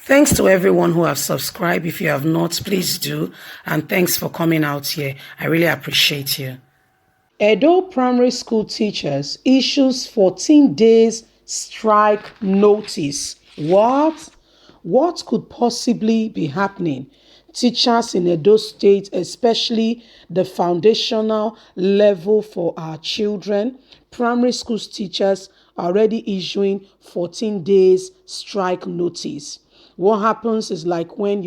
Thanks to everyone who have subscribed. If you have not, please do. And thanks for coming out here. I really appreciate you. Edo primary school teachers issues 14 days strike notice. What? What could possibly be happening? Teachers in Edo State, especially the foundational level for our children, primary school teachers are already issuing 14 days strike notice. What happens is like when,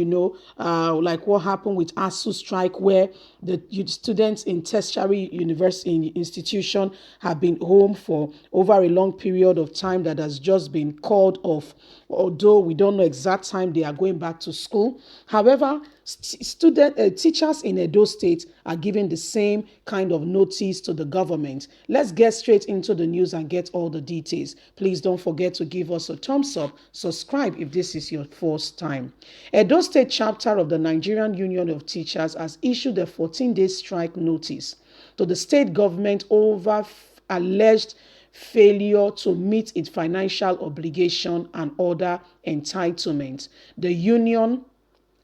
like what happened with ASU strike, where the students in tertiary university institution have been home for over a long period of time that has just been called off, although we don't know exact time they are going back to school. However, teachers in Edo State are giving the same kind of notice to the government. Let's get straight into the news and get all the details. Please don't forget to give us a thumbs up, subscribe if this is your first time. Edo State chapter of the Nigerian Union of Teachers has issued a 14-day strike notice to the state government over alleged failure to meet its financial obligation and other entitlements. The union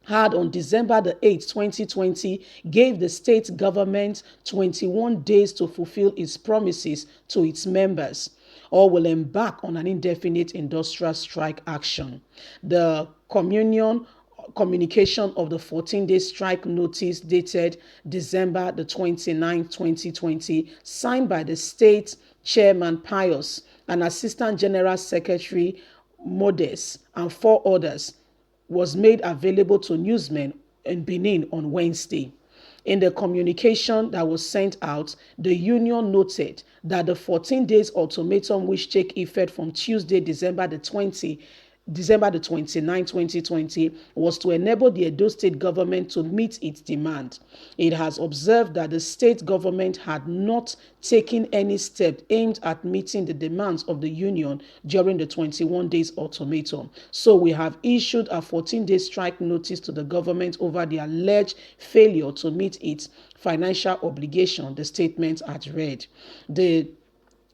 had on December the 8th, 2020, gave the state government 21 days to fulfill its promises to its members, or will embark on an indefinite industrial strike action. The communication of the 14-day strike notice dated December the 29th, 2020, signed by the state chairman Pius and Assistant General Secretary Modest and four others, was made available to newsmen in Benin on Wednesday. In the communication that was sent out, the union noted that the 14 days ultimatum, which take effect from Tuesday, December the 29th, 2020, was to enable the Edo State government to meet its demand. It has observed that the state government had not taken any step aimed at meeting the demands of the union during the 21 days ultimatum. So we have issued a 14-day strike notice to the government over the alleged failure to meet its financial obligation, the statement had read. The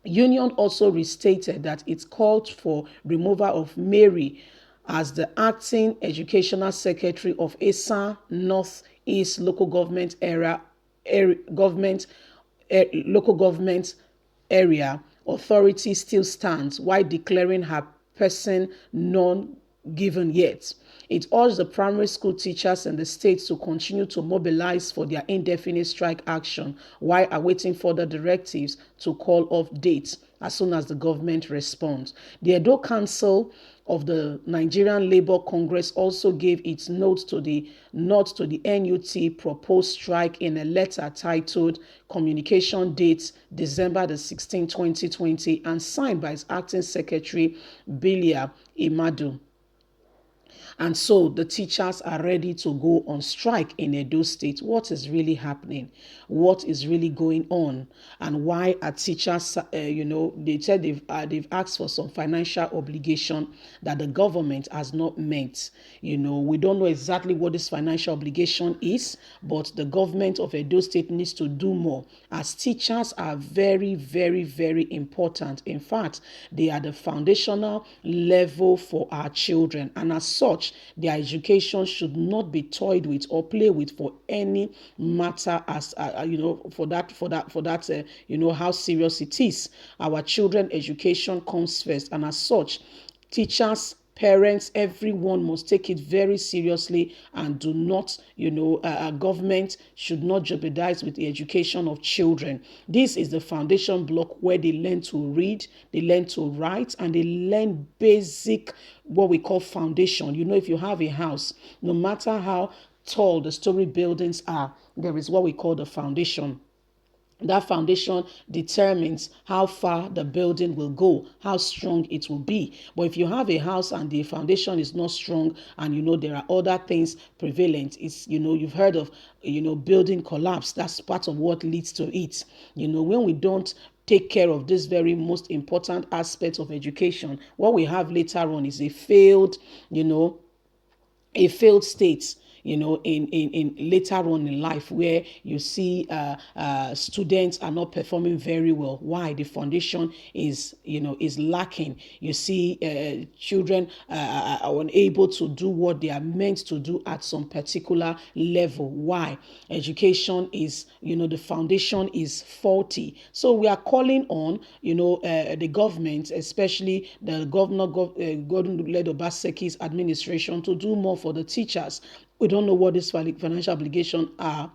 union also restated that it called for removal of Mary as the acting educational secretary of Esa North East local government local government area authority still stands, while declaring her person non given yet. It urged the primary school teachers in the state to continue to mobilize for their indefinite strike action while awaiting further directives to call off dates as soon as the government responds. The Edo Council of the Nigerian Labour Congress also gave its note to the NUT proposed strike in a letter titled Communication Dates December the 16th, 2020, and signed by its acting secretary Bilia Imadu. And so the teachers are ready to go on strike in Edo State. What is really happening? What is really going on? And why are teachers, they said they've asked for some financial obligation that the government has not met. We don't know exactly what this financial obligation is, but the government of Edo State needs to do more, as teachers are very, very, very important. In fact, they are the foundational level for our children, and as such, their education should not be toyed with or play with for any matter, as how serious it is. Our children education comes first, and as such, teachers, parents, everyone must take it very seriously, and do not, government should not jeopardize with the education of children. This is the foundation block where they learn to read, they learn to write, and they learn basic, what we call foundation. If you have a house, no matter how tall the story buildings are, there is what we call the foundation. That foundation determines how far the building will go, how strong it will be. But if you have a house and the foundation is not strong, and there are other things prevalent, you've heard of building collapse. That's part of what leads to it. When we don't take care of this very most important aspect of education, what we have later on is a failed state. in later on in life, where you see students are not performing very well. Why? The foundation is lacking. You see children are unable to do what they are meant to do at some particular level. Why? Education is, the foundation is faulty. So we are calling on, the government, especially the Gordon-led Obaseki's administration, to do more for the teachers. We don't know what these financial obligations are,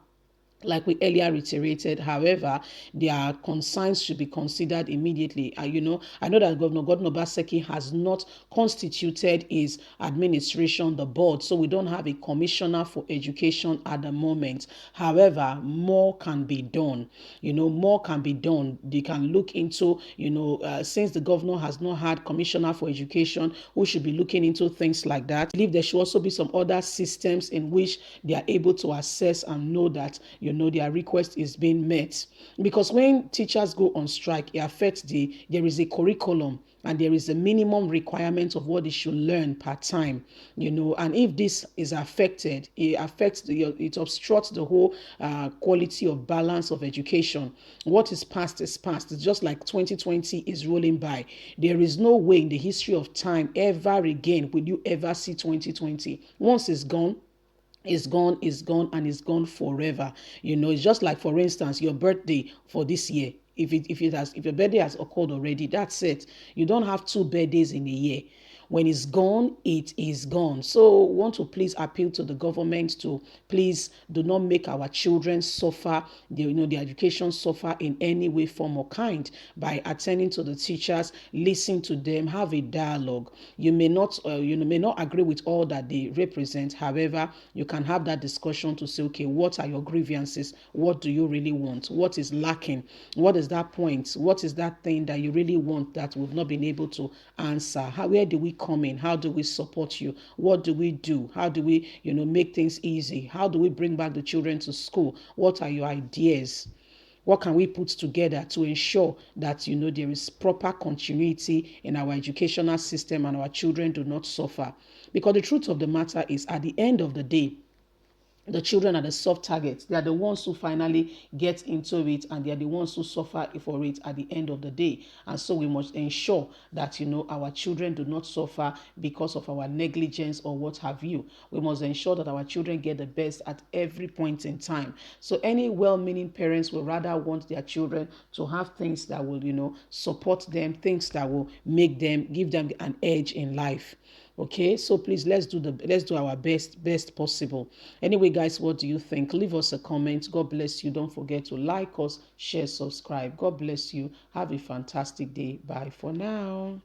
like we earlier reiterated. However, their concerns should be considered immediately. I know that Governor Gordon Obaseki has not constituted his administration, the board, so we don't have a commissioner for education at the moment. However, more can be done. More can be done. They can look into, since the governor has not had commissioner for education, who should be looking into things like that. I believe there should also be some other systems in which they are able to assess and know that, their request is being met. Because when teachers go on strike, it affects there is a curriculum and there is a minimum requirement of what they should learn per time, and if this is affected, it obstructs the whole quality of balance of education. What is past is past. It's just like 2020 is rolling by. There is no way in the history of time ever again will you ever see 2020. Once it's gone, it's gone, it's gone, and it's gone forever. It's just like, for instance, your birthday for this year. If your birthday has occurred already, that's it. You don't have two birthdays in a year. When it's gone, it is gone. So want to please appeal to the government to please do not make our children suffer, the education suffer in any way, form, or kind, by attending to the teachers, listen to them, have a dialogue. You may not agree with all that they represent. However, you can have that discussion to say, okay, what are your grievances? What do you really want? What is lacking? What is that point? What is that thing that you really want that we've not been able to answer? Where do we come in? How do we support you? What do we do? How do we, make things easy? How do we bring back the children to school? What are your ideas? What can we put together to ensure that, there is proper continuity in our educational system and our children do not suffer? Because the truth of the matter is, at the end of the day, the children are the soft targets. They are the ones who finally get into it, and they are the ones who suffer for it at the end of the day. And so we must ensure that, our children do not suffer because of our negligence or what have you. We must ensure that our children get the best at every point in time. So any well-meaning parents will rather want their children to have things that will, support them, things that will give them an edge in life. Okay, so please let's do our best possible. Anyway, guys, what do you think? Leave us a comment. God bless you. Don't forget to like us, share, subscribe. God bless you. Have a fantastic day. Bye for now.